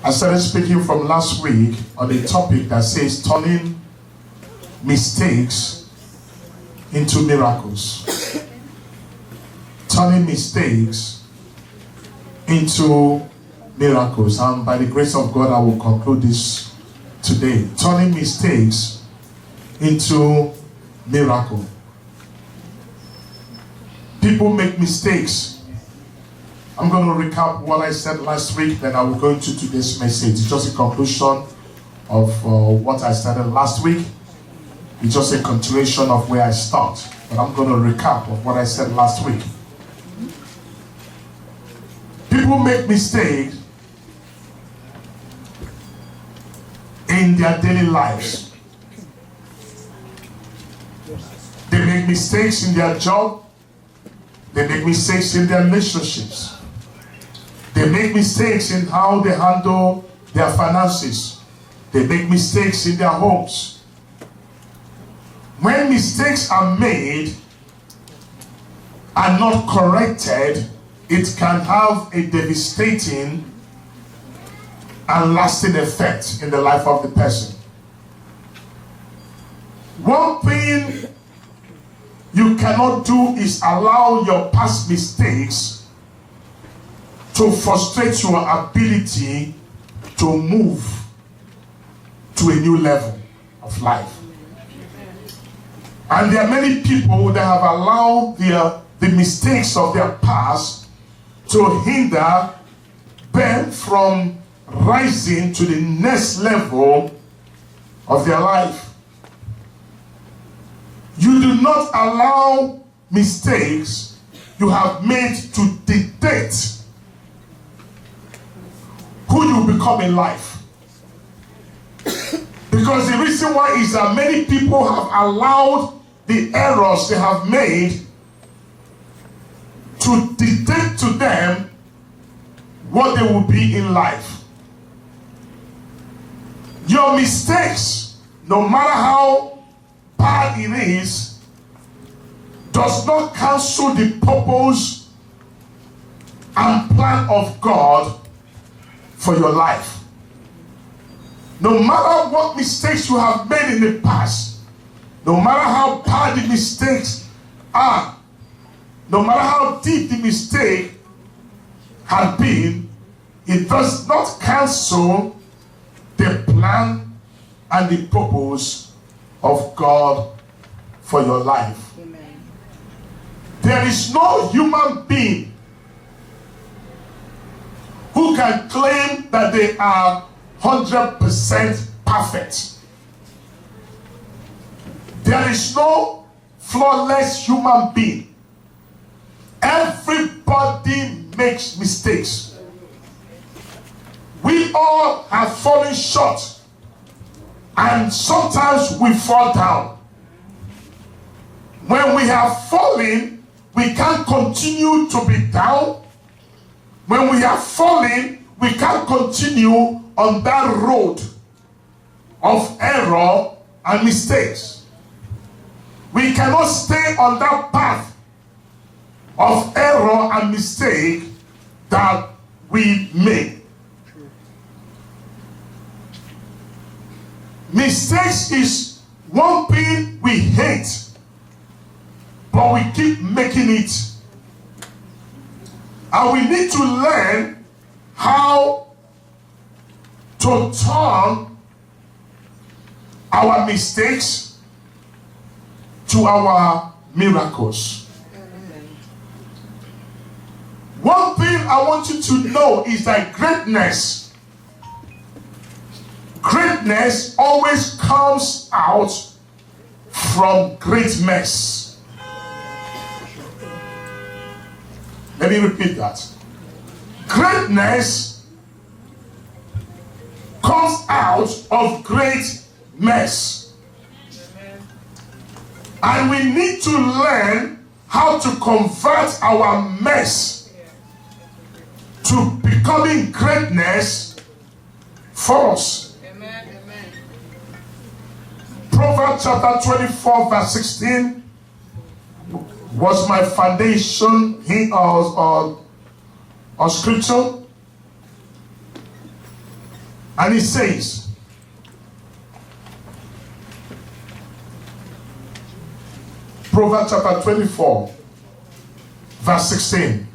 I started speaking from last week on a topic that says turning mistakes into miracles. Turning mistakes into miracles. And by the grace of God, I will conclude this today. Turning mistakes into miracle. People make mistakes. I'm going to recap what I said last week, then I will go into today's message. It's just a conclusion of what I started last week. It's just a continuation of where I stopped. But I'm going to recap of what I said last week. People make mistakes in their daily lives. They make mistakes in their job. They make mistakes in their relationships. They make mistakes in how they handle their finances. They make mistakes in their homes. When mistakes are made and not corrected, it can have a devastating and lasting effect in the life of the person. One thing you cannot do is allow your past mistakes to frustrate your ability to move to a new level of life. And there are many people that have allowed the mistakes of their past to hinder them from rising to the next level of their life. You do not allow mistakes you have made to dictate who you become in life. Because the reason why is that many people have allowed the errors they have made to dictate to them what they will be in life. Your mistakes, no matter how bad it is, does not cancel the purpose and plan of God for your life. No matter what mistakes you have made in the past, no matter how bad the mistakes are, no matter how deep the mistake has been, it does not cancel the plan and the purpose of God for your life. Amen. There is no human being who can claim that they are 100% perfect. There is no flawless human being. Everybody makes mistakes. We all have fallen short, and sometimes we fall down. When we have fallen, we can't continue to be down. When we have fallen, we can't continue on that road of error and mistakes. We cannot stay on that path of error and mistake that we make. Mistakes is one thing we hate, but we keep making it. And we need to learn how to turn our mistakes to our miracles. One thing I want you to know is that greatness always comes out from great mess. Let me repeat that. Greatness comes out of great mess. And we need to learn how to convert our mess to becoming greatness for us. Proverbs chapter 24 verse 16 was my foundation or scripture. And he says, Proverbs chapter 24, verse 16.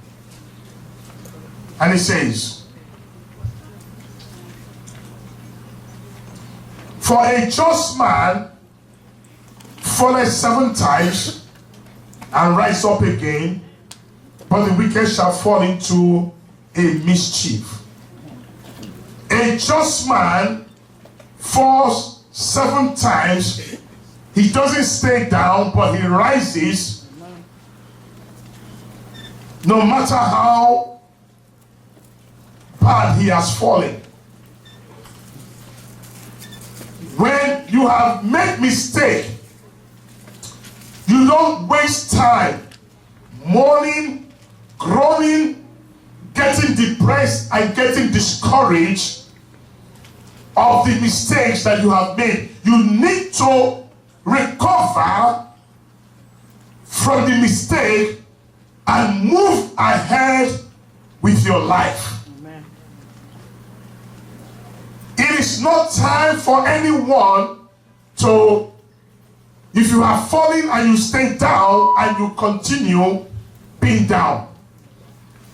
And he says, for a just man falleth 7 times and rise up again, but the wicked shall fall into a mischief. A just man falls 7 times. He doesn't stay down, but he rises. No matter how bad he has fallen. When you have made mistake, you don't waste time mourning, groaning, getting depressed and getting discouraged of the mistakes that you have made. You need to recover from the mistake and move ahead with your life. Amen. It is not time for anyone to, if you are falling and you stay down and you continue being down.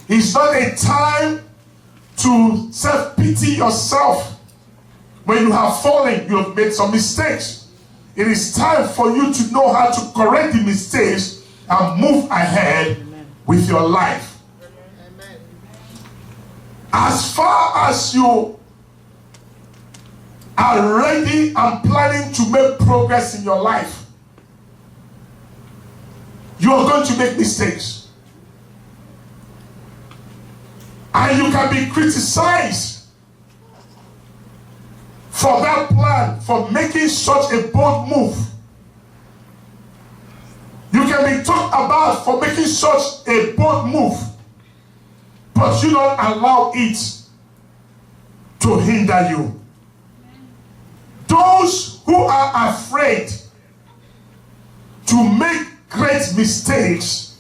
It's not a time to self-pity yourself. When you have fallen, you have made some mistakes. It is time for you to know how to correct the mistakes and move ahead with your life. Amen. As far as you are ready and planning to make progress in your life, you are going to make mistakes. And you can be criticized for that plan, for making such a bold move. You can be talked about for making such a bold move, but you don't allow it to hinder you. Those who are afraid to make great mistakes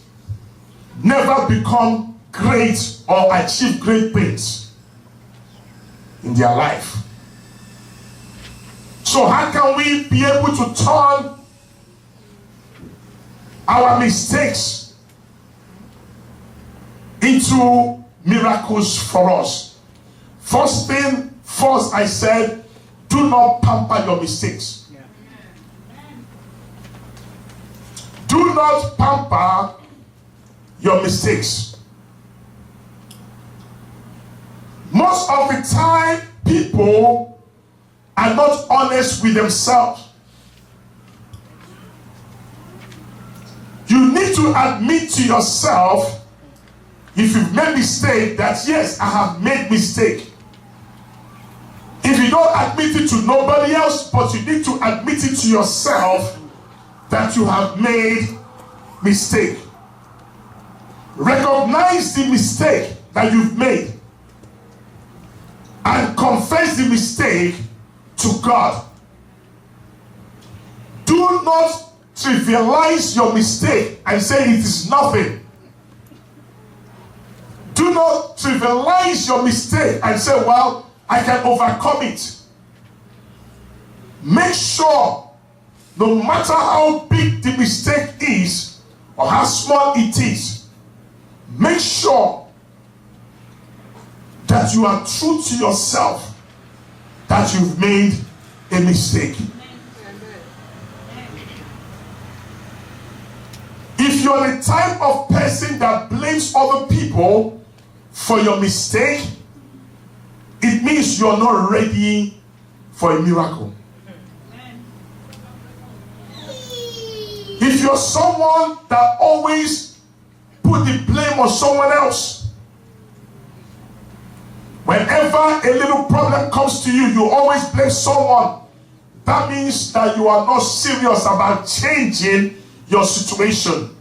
never become great or achieve great things in their life. So how can we be able to turn our mistakes into miracles for us? First, I said, do not pamper your mistakes. Yeah. Do not pamper your mistakes. Most of the time, people are not honest with themselves. You need to admit to yourself, if you've made mistake, that yes, I have made mistake. If you don't admit it to nobody else, but you need to admit it to yourself that you have made mistake. Recognize the mistake that you've made and confess the mistake to God. Do not trivialize your mistake and say it is nothing. Do not trivialize your mistake and say, well, I can overcome it. Make sure, no matter how big the mistake is or how small it is, make sure that you are true to yourself, that you've made a mistake. If you're the type of person that blames other people for your mistake, it means you're not ready for a miracle. If you're someone that always put the blame on someone else, whenever a little problem comes to you, you always blame someone, that means that you are not serious about changing your situation.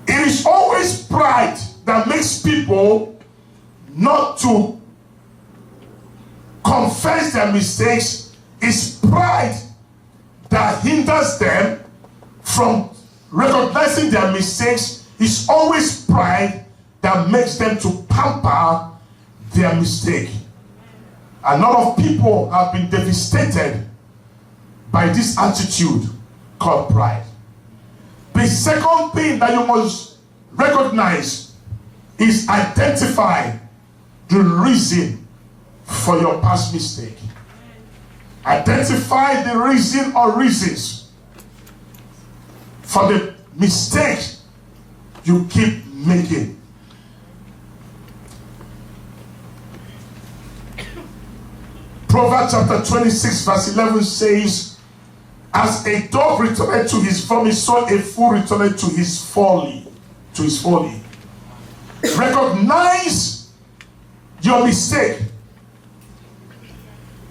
It is always pride that makes people not to confess their mistakes. It's pride that hinders them from recognizing their mistakes. It's always pride that makes them to pamper their mistake. A lot of people have been devastated by this attitude called pride. The second thing that you must recognize is identify the reason for your past mistake. Identify the reason or reasons for the mistake you keep making. Proverbs chapter 26 verse 11 says, as a dog returned to his vomit, so a fool returned to his folly. Recognize your mistake.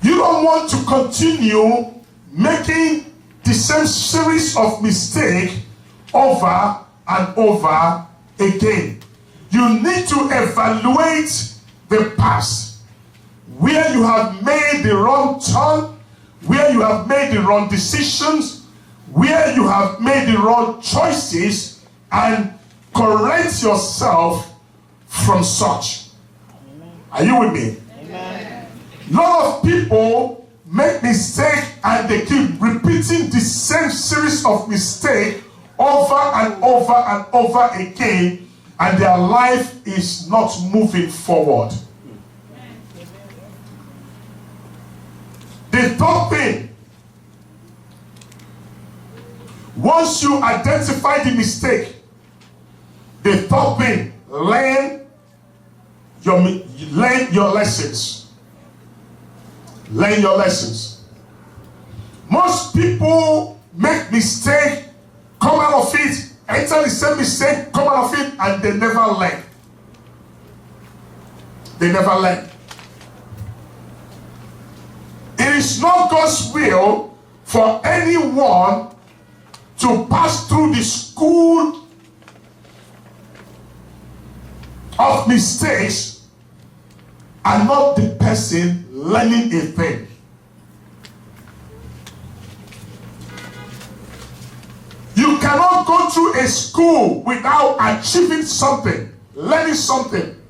You don't want to continue making the same series of mistakes over and over again. You need to evaluate the past, where you have made the wrong turn, where you have made the wrong decisions, where you have made the wrong choices, and correct yourself from such. Are you with me? Amen. A lot of people make mistakes and they keep repeating the same series of mistakes over and over and over again, and their life is not moving forward. The third thing, once you identify the mistake, the third thing, learn your lessons. Learn your lessons. Most people make mistake, come out of it, enter the same mistake, come out of it, and they never learn. They never learn. It is not God's will for anyone to pass through the school of mistakes and not the person learning a thing. You cannot go through a school without achieving something, learning something.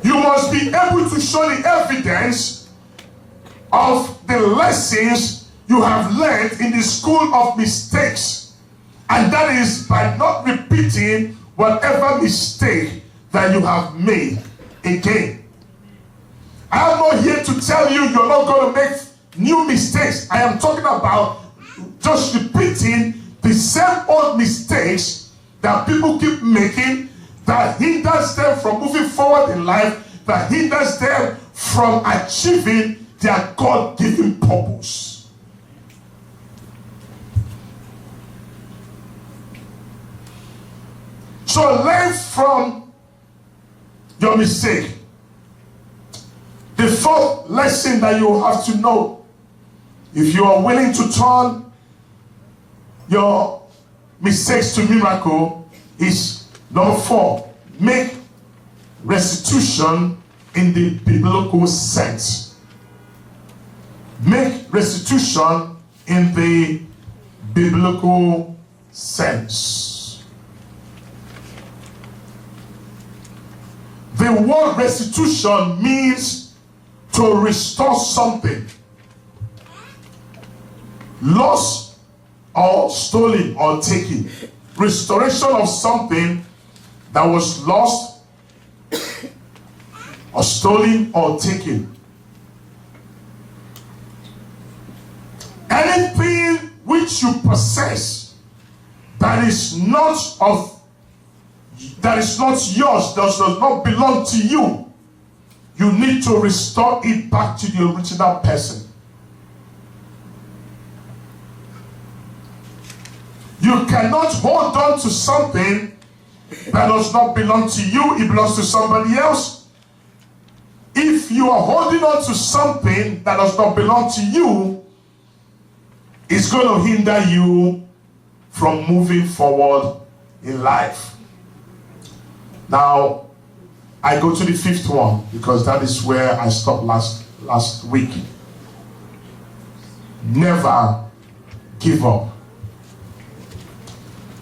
You must be able to show the evidence of the lessons you have learned in the school of mistakes. And that is by not repeating whatever mistake that you have made again. I am not here to tell you you're not going to make new mistakes. I am talking about just repeating the same old mistakes that people keep making, that hinders them from moving forward in life, that hinders them from achieving their God-given purpose. So learn from your mistake. The fourth lesson that you have to know, if you are willing to turn your mistakes to miracle, is number 4, make restitution in the biblical sense. Make restitution in the biblical sense. The word restitution means to restore something lost or stolen or taken. Restoration of something that was lost or stolen or taken. Anything which you possess that is not yours, does not belong to you, you need to restore it back to the original person. You cannot hold on to something that does not belong to you, it belongs to somebody else. If you are holding on to something that does not belong to you, it's going to hinder you from moving forward in life. Now, I go to the 5th one because that is where I stopped last week. Never give up.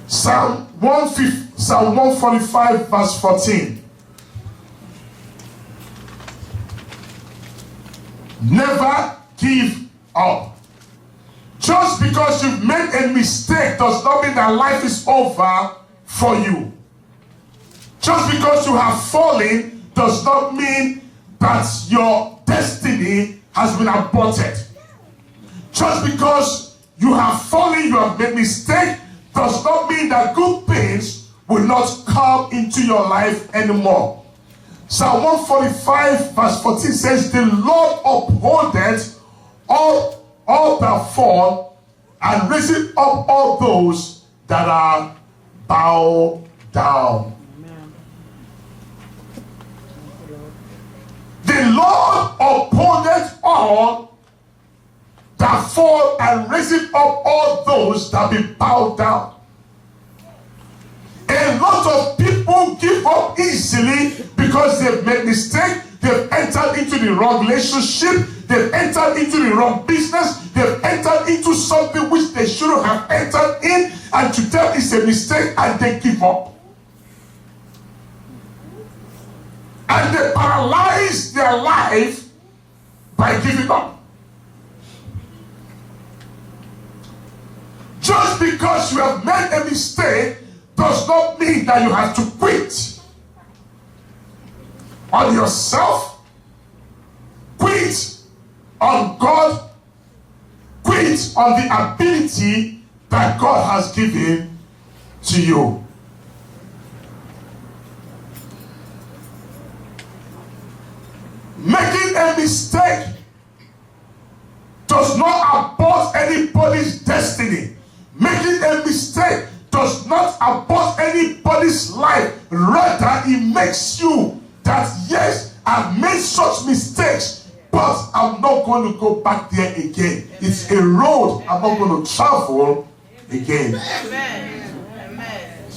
Psalm 145 verse 14. Never give up. Just because you've made a mistake does not mean that life is over for you. Just because you have fallen does not mean that your destiny has been aborted. Just because you have fallen, you have made mistake, does not mean that good things will not come into your life anymore. Psalm 145 verse 14 says, the Lord upholdeth all that fall, and raiseth up all those that are bowed down. Amen. The Lord upholdeth all that fall, and raiseth up all those that be bowed down. A lot of people give up easily because they've made mistakes, they've entered into the wrong relationship, they've entered into the wrong business, they've entered into something which they shouldn't have entered in, and to them it's a mistake, and they give up. And they paralyze their life by giving up. Just because you have made a mistake does not mean that you have to quit on yourself, quit on God, quit on the ability that God has given to you. Making a mistake does not abort anybody's destiny. Making a mistake does not abort anybody's life. Rather, it makes you that, yes, I've made such mistakes, but I'm not going to go back there again. It's a road I'm not going to travel again. Amen. Amen.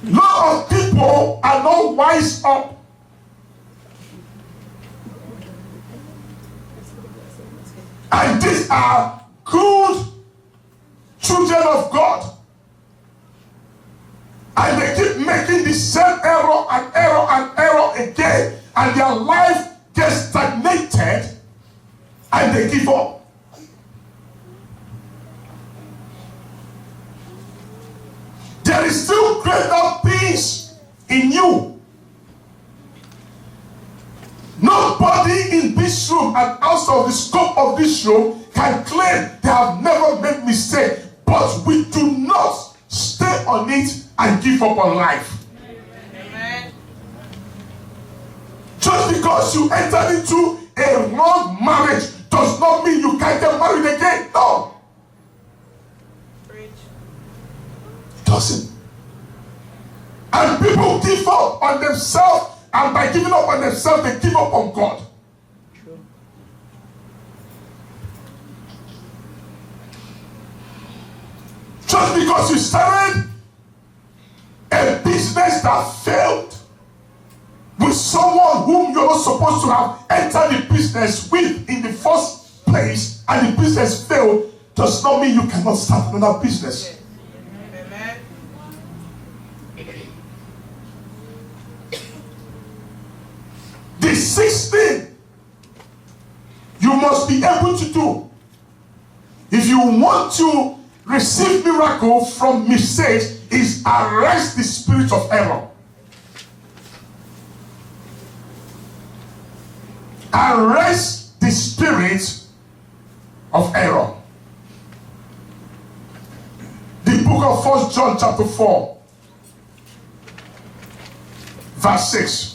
A lot of people are not wise up. And these are good children of God. And they keep making the same error and error and error again. And their life gets stagnated and they give up. There is still greater things in you. Nobody in this room and outside of the scope of this room can claim they have never made mistake. But we do not stay on it and give up on life. Amen. Just because you entered into a wrong marriage does not mean you can't get married again. No. Preach. It doesn't. And people give up on themselves, and by giving up on themselves, they give up on God. Just because you started a business that failed with someone whom you're not supposed to have entered the business with in the first place, and the business failed, does not mean you cannot start another business. Amen. The sixth thing you must be able to do if you want to receive miracle from mistakes is arrest the spirit of error. Arrest the spirit of error. The book of 1 John chapter 4 verse 6.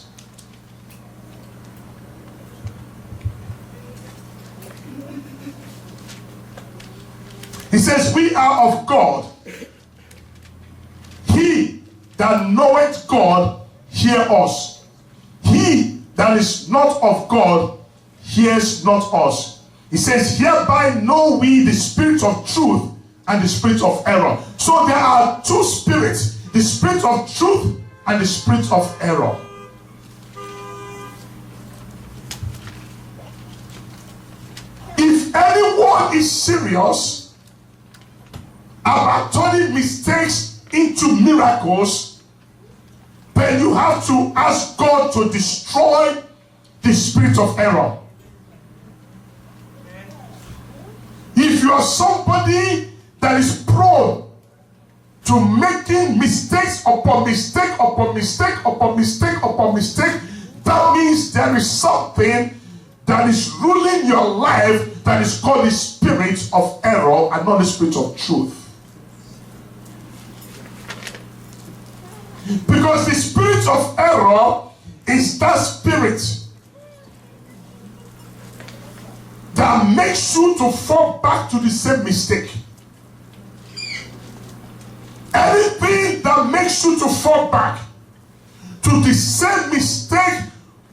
He says, we are of God. He that knoweth God hear us. He that is not of God hears not us. He says, hereby know we the spirit of truth and the spirit of error. So there are two spirits, the spirit of truth and the spirit of error. If anyone is serious about turning mistakes into miracles, then you have to ask God to destroy the spirit of error. you are somebody that is prone to making mistakes upon mistake upon mistake upon mistake upon mistake, that means there is something that is ruling your life that is called the spirit of error and not the spirit of truth. Because the spirit of error is that spirit that makes you to fall back to the same mistake. Anything that makes you to fall back to the same mistake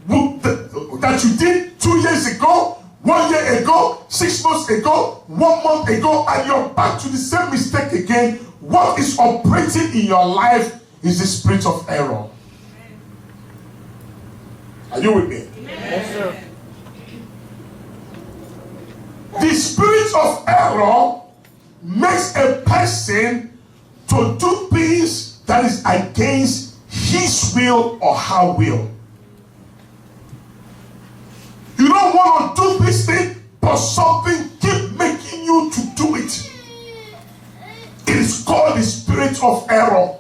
that you did 2 years ago, 1 year ago, 6 months ago, 1 month ago, and you're back to the same mistake again, what is operating in your life is the spirit of error. Are you with me? Yes, sir. The spirit of error makes a person to do things that is against his will or her will. You don't want to do this thing, but something keep making you to do it. It is called the spirit of error.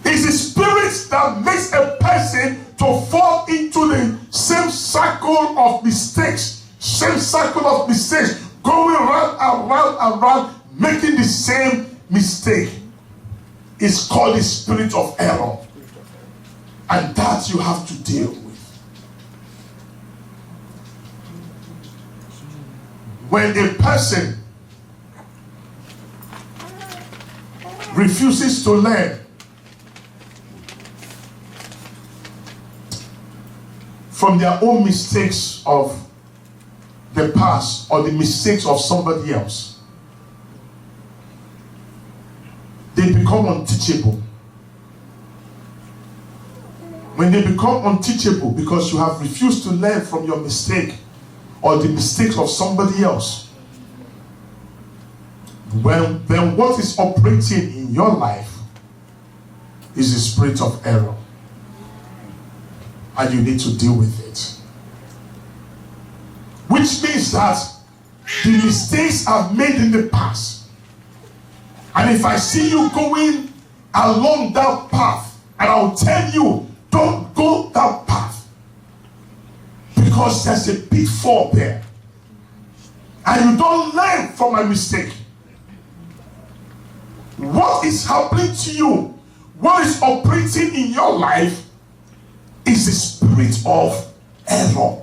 It's the spirit that makes a person to fall into the same circle of mistakes, going round and round and round, making the same mistake. It's called the spirit of error. And that you have to deal with. When a person refuses to learn from their own mistakes of the past or the mistakes of somebody else, they become unteachable. When they become unteachable because you have refused to learn from your mistake or the mistakes of somebody else, then what is operating in your life is the spirit of error. And you need to deal with it. Which means that the mistakes I've made in the past, and if I see you going along that path, and I'll tell you, don't go that path, because there's a pitfall there, and you don't learn from my mistake. What is happening to you, what is operating in your life, is the spirit of error.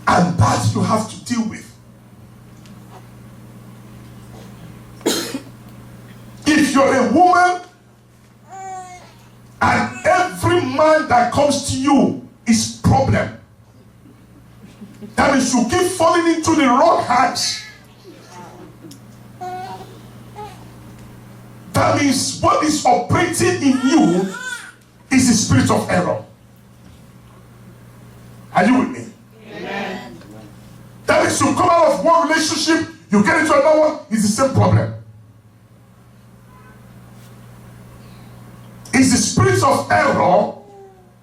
And that you have to deal with. If you're a woman and every man that comes to you is problem, that means you keep falling into the wrong hands. That means what is operating in you is the spirit of error. Are you with me? Amen. That means you come out of one relationship, you get into another one, it's the same problem. It's the spirit of error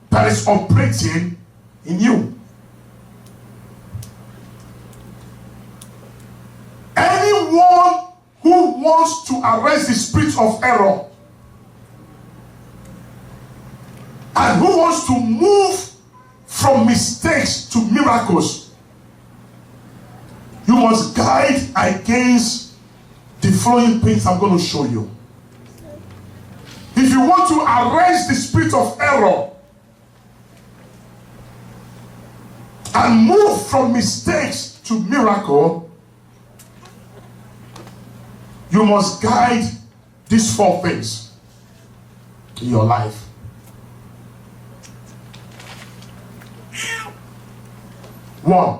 that is operating in you. Anyone who wants to arrest the spirit of error and who wants to move from mistakes to miracles, you must guide against the following things I'm going to show you. If you want to arrest the spirit of error and move from mistakes to miracle, you must guide these 4 things in your life. 1,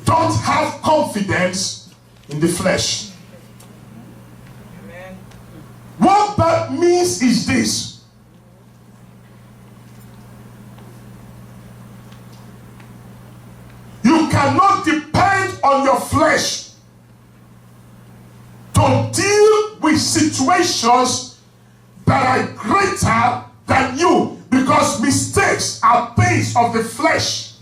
don't have confidence in the flesh. Amen. What that means is this: you cannot depend on your flesh to deal with situations that are greater than you, because mistakes are things of the flesh.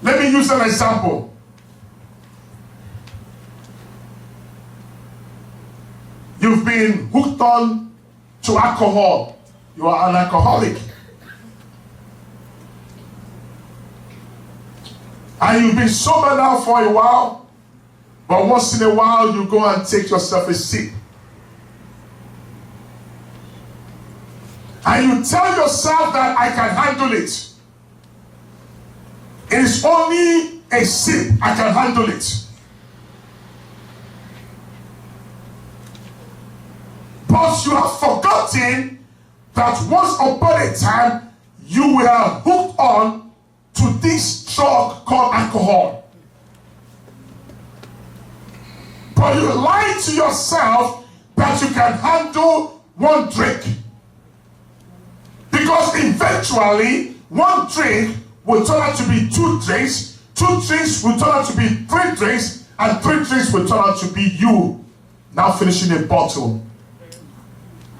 Let me use an example. You've been hooked on to alcohol. You are an alcoholic. And you've been sober now for a while, but once in a while you go and take yourself a sip. And you tell yourself that I can handle it. It is only a sip, I can handle it. But you have forgotten that once upon a time you were hooked on to this drug called alcohol. But you lie to yourself that you can handle one drink. Because eventually, one drink will turn out to be 2 drinks, 2 drinks will turn out to be 3 drinks, and 3 drinks will turn out to be you now finishing a bottle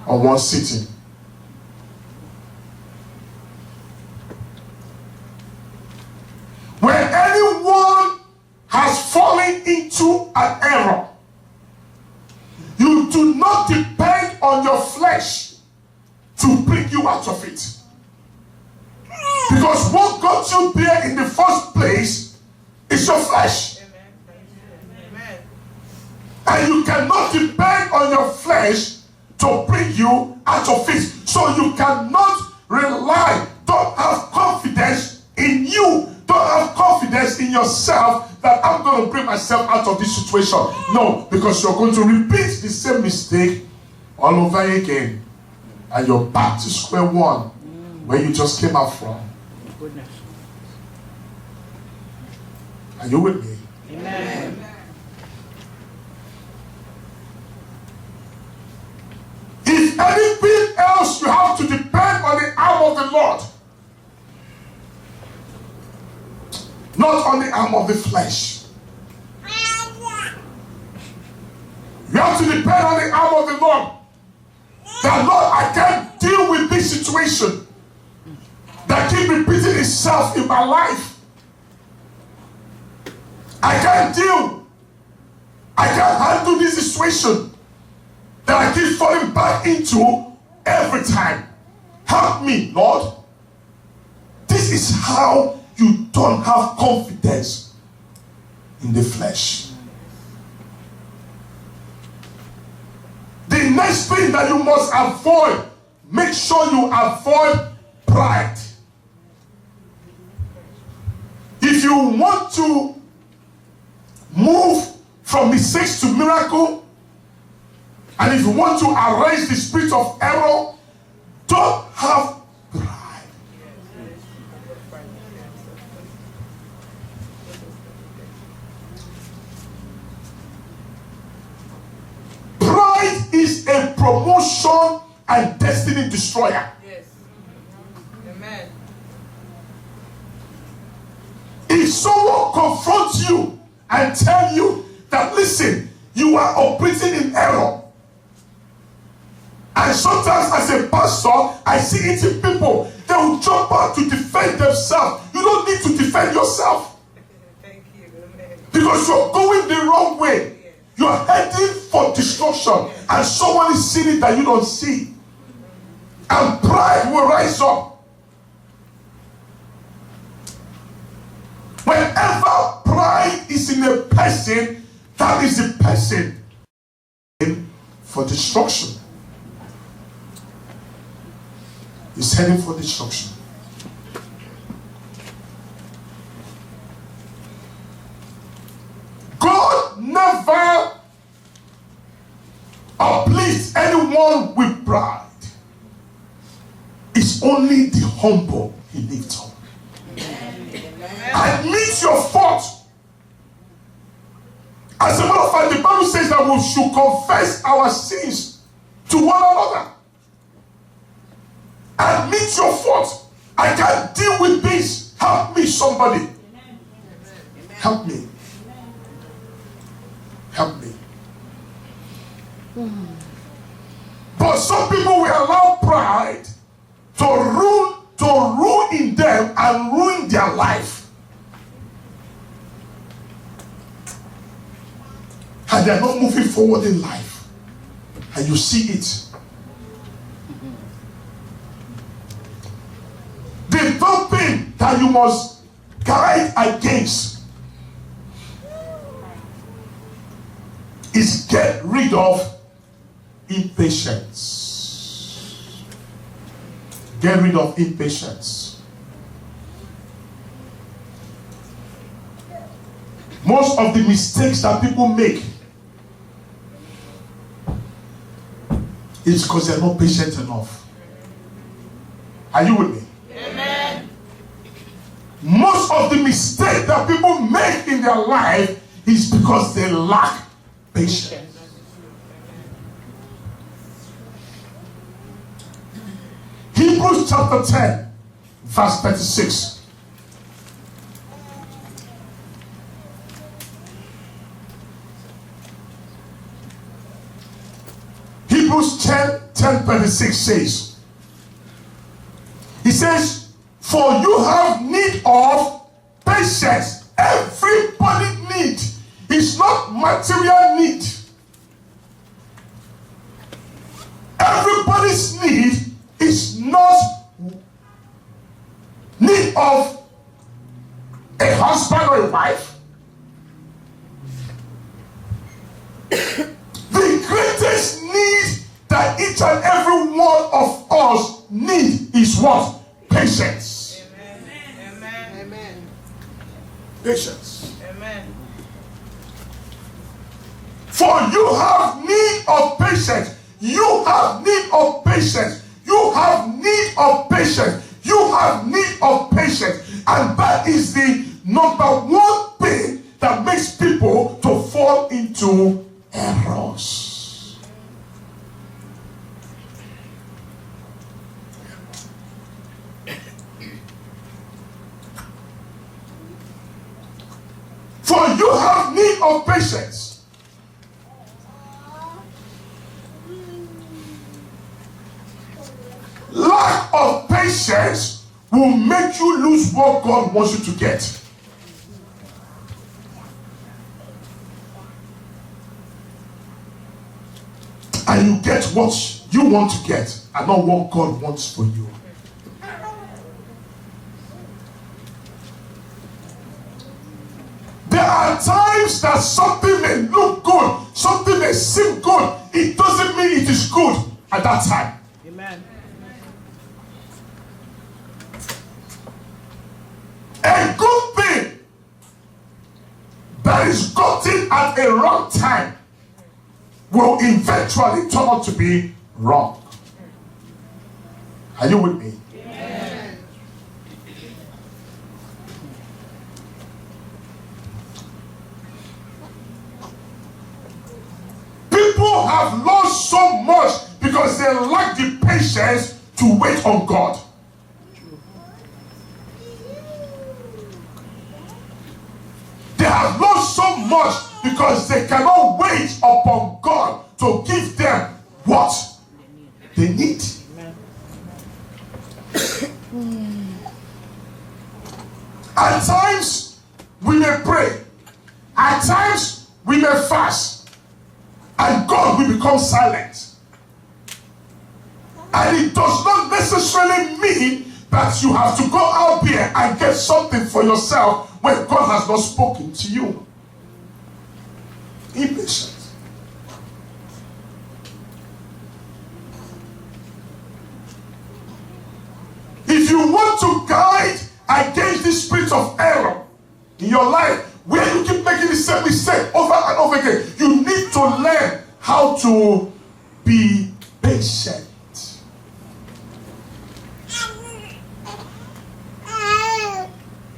on one sitting. When anyone has fallen into an error, you do not depend on your flesh to bring you out of it. Because what got you there in the first place is your flesh. Amen. And you cannot depend on your flesh to bring you out of it. So you cannot rely, don't have confidence in you, don't have confidence in yourself that I'm going to bring myself out of this situation. No, because you're going to repeat the same mistake all over again. And you're back to square one where you just came out from. Goodness. Are you with me? Amen. If anything else, you have to depend on the arm of the Lord, not on the arm of the flesh. You have to depend on the arm of the Lord. That Lord, I can't deal with this situation that keeps repeating itself in my life. I can't handle this situation that I keep falling back into every time. Help me, Lord. This is how you don't have confidence in the flesh. The next thing that you must avoid, make sure you avoid pride. If you want to move from mistakes to miracle, and if you want to erase the spirit of error, don't have pride. Pride is a promotion and destiny destroyer. Yes. Amen. If someone confronts you and tell you that, listen, you are operating in error. And sometimes as a pastor, I see it in people. They will jump out to defend themselves. You don't need to defend yourself. Thank you. Amen. Because you're going the wrong way. You're heading for destruction. And someone is seeing it that you don't see. And pride will rise up. Whenever pride is in a person, that is the person for destruction. Is heading for destruction. God never uplifts anyone with pride. It's only the humble he lifts up. Admit your fault. As a matter of fact, the Bible says that we should confess our sins to one another. Admit your fault. I can't deal with this. Help me, somebody. Help me. Help me. But some people will allow pride to ruin them and ruin their life. and they are not moving forward in life. And you see it. The third thing that you must guide against is get rid of impatience. Get rid of impatience. Most of the mistakes that people make is because they're not patient enough. Are you with me? Amen. Most of the mistakes that people make in their life is because they lack patience. Hebrews chapter 10, verse 36. Hebrews 10:36 says, he says, for you have need of patience. Everybody need. It's not material need. Everybody's need is not need of a husband or a wife. The greatest need that each and every one of us need is what? Patience. Amen. Amen. Amen. Patience. Amen. For you have need of patience. You have need of patience. You have need of patience. You have need of patience. And that is the number one thing that makes people to fall into errors. For you have need of patience. Lack of patience will make you lose what God wants you to get. And you get what you want to get and not what God wants for you. There are times that something may look good, something may seem good. It doesn't mean it is good at that time. Amen. A good thing that is gotten at a wrong time will eventually turn out to be wrong. Are you with me? Amen. People have lost so much because they lack the patience to wait on God. They have lost so much because they cannot wait upon God to give them what they need. At times we may pray, at times we may fast, and God will become silent. And it does not necessarily mean that you have to go out there and get something for yourself when God has not spoken to you. Impatience. If you want to guide against the spirit of error in your life, where you keep making the same mistake over and over again, you need to learn how to be patient.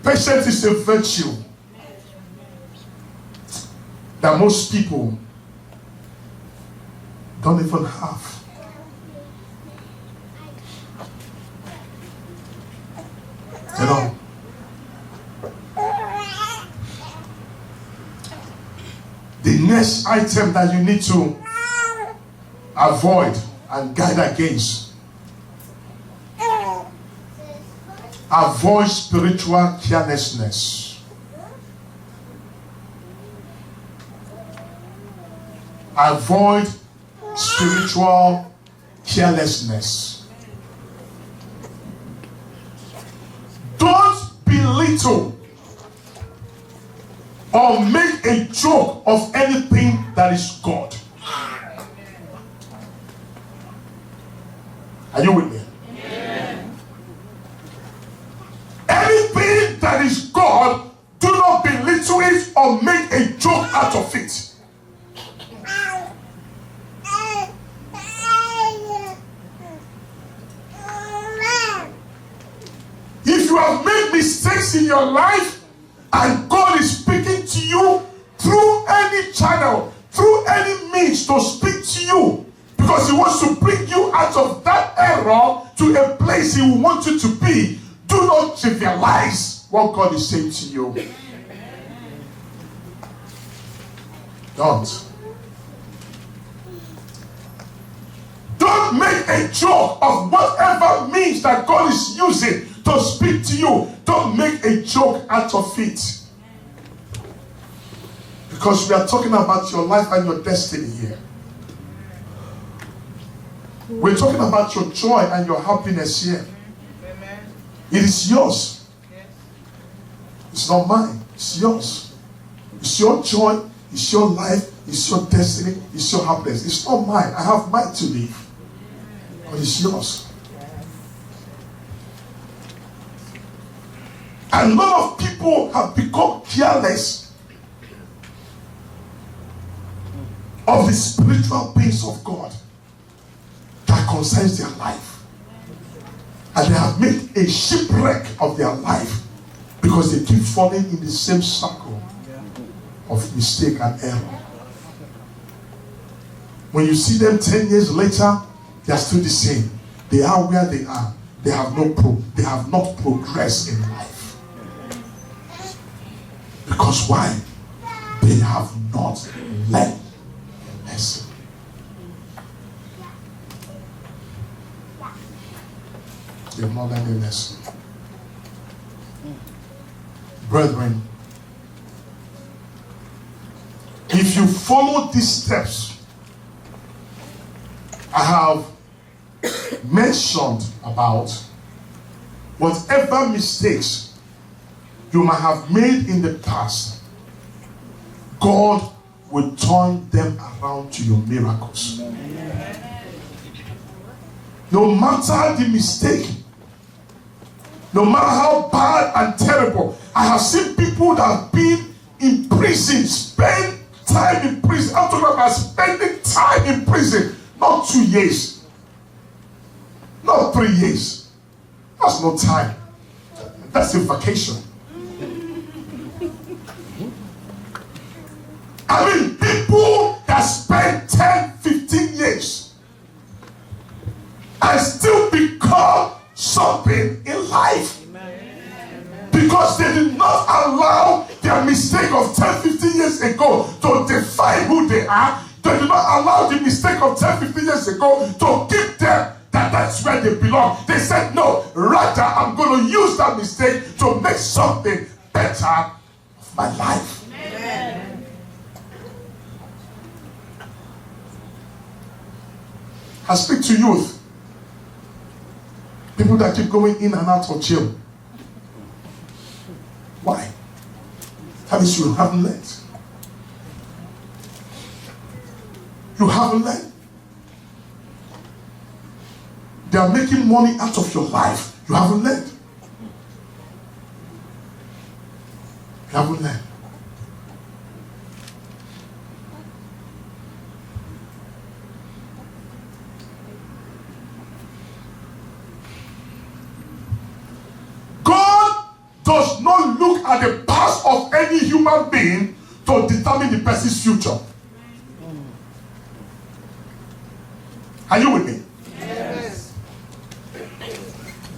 Patience is a virtue that most people don't even have. You know, the next item that you need to avoid and guide against, avoid spiritual carelessness. Avoid spiritual carelessness. Don't belittle or make a joke of anything that is God. Are you with me? Yeah. Anything that is God, do not belittle it or make a joke out of it. If you have made mistakes in your life and God is speaking to you through any channel, through any means to speak to you, because He wants to bring you out of that error to a place He will want you to be, do not trivialize what God is saying to you. Don't. Don't make a joke of whatever means that God is using to speak to you. Don't make a joke out of it. Because we are talking about your life and your destiny here. We're talking about your joy and your happiness here. Amen. It is yours. Yes. It's not mine. It's yours. It's your joy. It's your life. It's your destiny. It's your happiness. It's not mine. I have mine to live. But it's yours. And a lot of people have become careless of the spiritual things of God that concerns their life. And they have made a shipwreck of their life because they keep falling in the same circle of mistake and error. When you see them 10 years later, they are still the same. They are where they are. They have not progressed in life. Because why? They have not learned a lesson. They have not learned a lesson. Brethren, if you follow these steps I have mentioned about, whatever mistakes you might have made in the past, God will turn them around to your miracles. No matter the mistake, no matter how bad and terrible, I have seen people that have been in prison, spend time in prison. I'm talking about spending time in prison, not 2 years, not 3 years. That's no time. That's a vacation. I mean, people that spend 10, 15 years and still become something in life. Amen. Because they did not allow their mistake of 10, 15 years ago to define who they are. They did not allow the mistake of 10, 15 years ago to keep them that's where they belong. They said, no, rather I'm going to use that mistake to make something better of my life. Amen. I speak to youth, people that keep going in and out of jail. Why? That means you haven't learned. You haven't learned. They are making money out of your life. You haven't learned. You haven't learned. God does not look at the past of any human being to determine the person's future. Are you with me? Yes.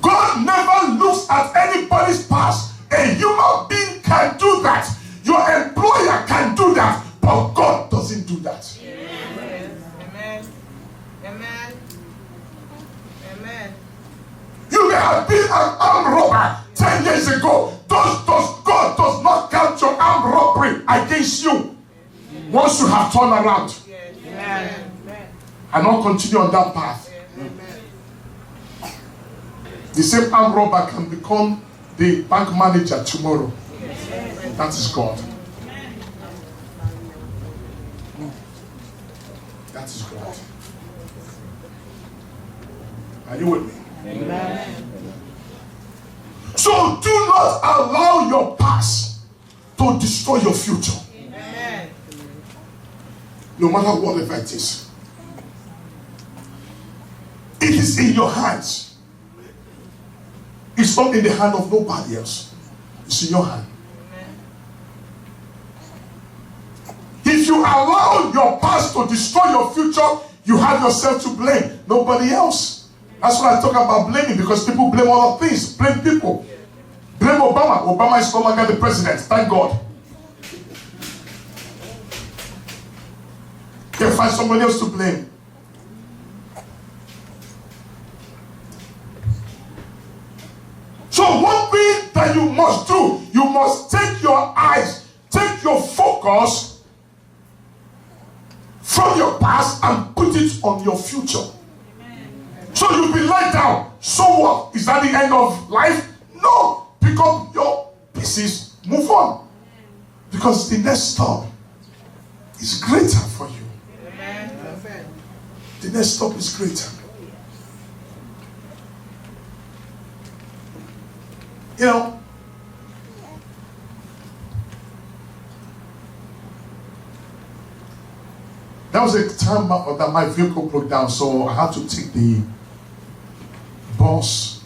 God never looks at anybody's past. A human being can do that. Your employer can do that. But God doesn't do that. Amen. Amen. Amen. Amen. You may have been an armed robber 10 years ago. God does not count your armed robbery against you once you have turned around. Yes. and not continue on that path. The same armed robber can become the bank manager tomorrow. That is God. That is God. Are you with me? Amen. So do not allow your past to destroy your future. Amen. No matter whatever it is. It is in your hands. It's not in the hand of nobody else. It's in your hand. If you allow your past to destroy your future, you have yourself to blame, nobody else. That's why I talk about blaming, because people blame other things, blame people. Blame Obama. Obama is no longer the president, thank God. They find somebody else to blame. So one thing that you must do, you must take your eyes, take your focus from your past and put it on your future. So you'll be let down. So what? Is that the end of life? No. Pick up your pieces, move on. Because the next stop is greater for you. Amen. The next stop is greater. You know, there was a time that my vehicle broke down, so I had to take the bus.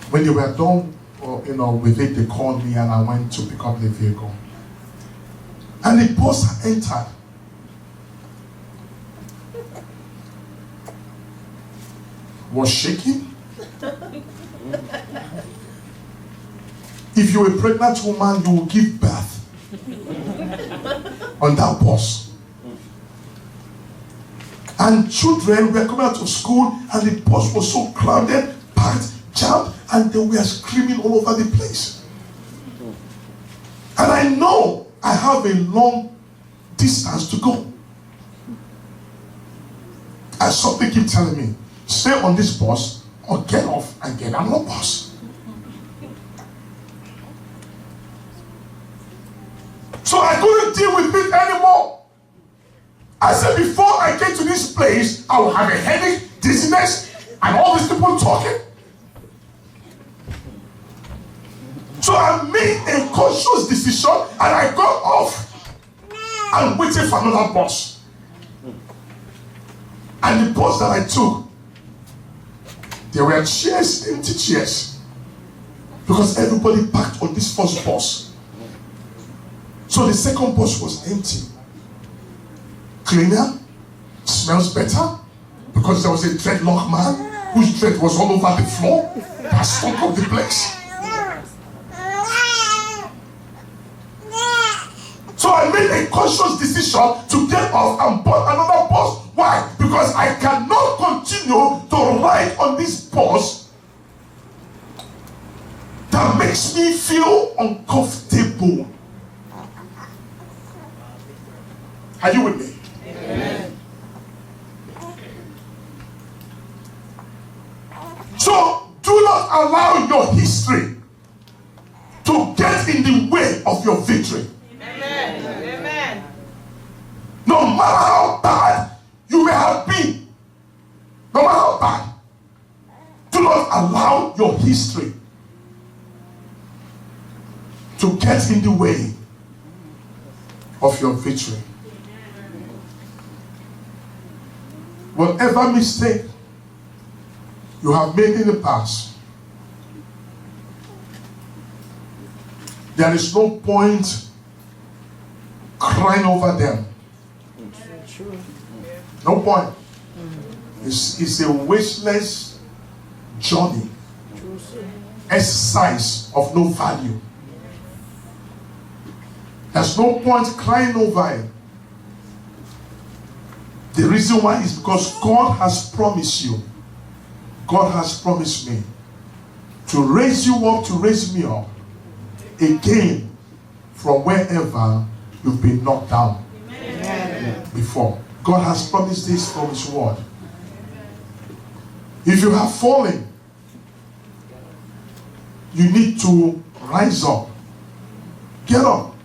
When they were done, with it, they called me and I went to pick up the vehicle. And the bus entered. Was shaking. If you're a pregnant woman, you will give birth on that bus. And children were coming out of school and the bus was so crowded, packed, jammed, and they were screaming all over the place. And I know I have a long distance to go. And something keep telling me, stay on this bus or get off and get another bus. So I couldn't deal with it anymore. I said, before I get to this place, I will have a headache, dizziness, and all these people talking. So I made a conscious decision and I got off and waited for another bus. And the bus that I took, there were chairs, empty chairs, because everybody packed on this first bus. So the second bus was empty. Cleaner, smells better, because there was a dreadlock man whose dread was all over the floor that stunk up the place. So I made a conscious decision to get off and board another bus. Why? Because I cannot continue to ride on this bus that makes me feel uncomfortable. Are you with me? Amen. So do not allow your history to get in the way of your victory. Amen. Amen. No matter how bad you may have been, no matter how bad, do not allow your history to get in the way of your victory. Whatever mistake you have made in the past, there is no point crying over them. No point. It's a wasteless journey, exercise of no value. There's no point crying over it. The reason why is because God has promised you, God has promised me to raise you up, to raise me up again from wherever you've been knocked down. Amen. before. God has promised this from His word. If you have fallen, you need to rise up, get up,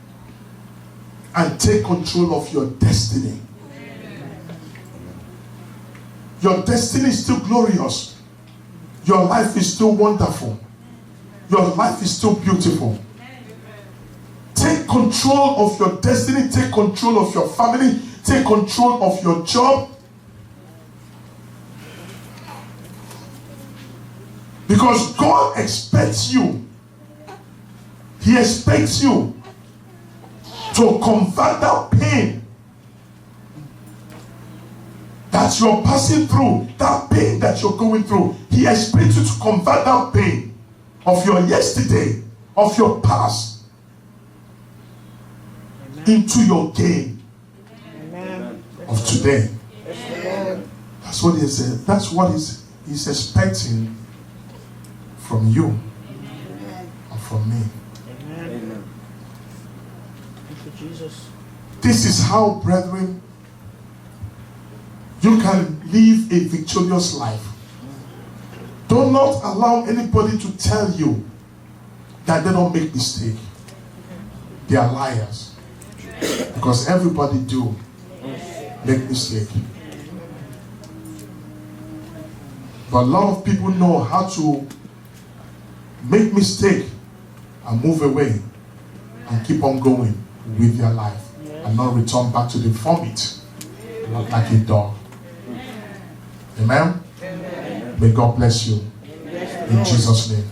and take control of your destiny. Your destiny is still glorious. Your life is still wonderful. Your life is still beautiful. Take control of your destiny. Take control of your family. Take control of your job. Because God expects you. He expects you to convert that pain that you're passing through, that pain that you're going through. He expects you to convert that pain of your yesterday, of your past, into your gain of today. That's what he said. That's what he's expecting from you and from me. Amen. Thank you, Jesus. This is how, brethren, you can live a victorious life. Do not allow anybody to tell you that they don't make mistakes. They are liars. Because everybody do make mistakes. But a lot of people know how to make mistake and move away and keep on going with their life and not return back to the vomit like a dog. Amen? May God bless you in Jesus' name.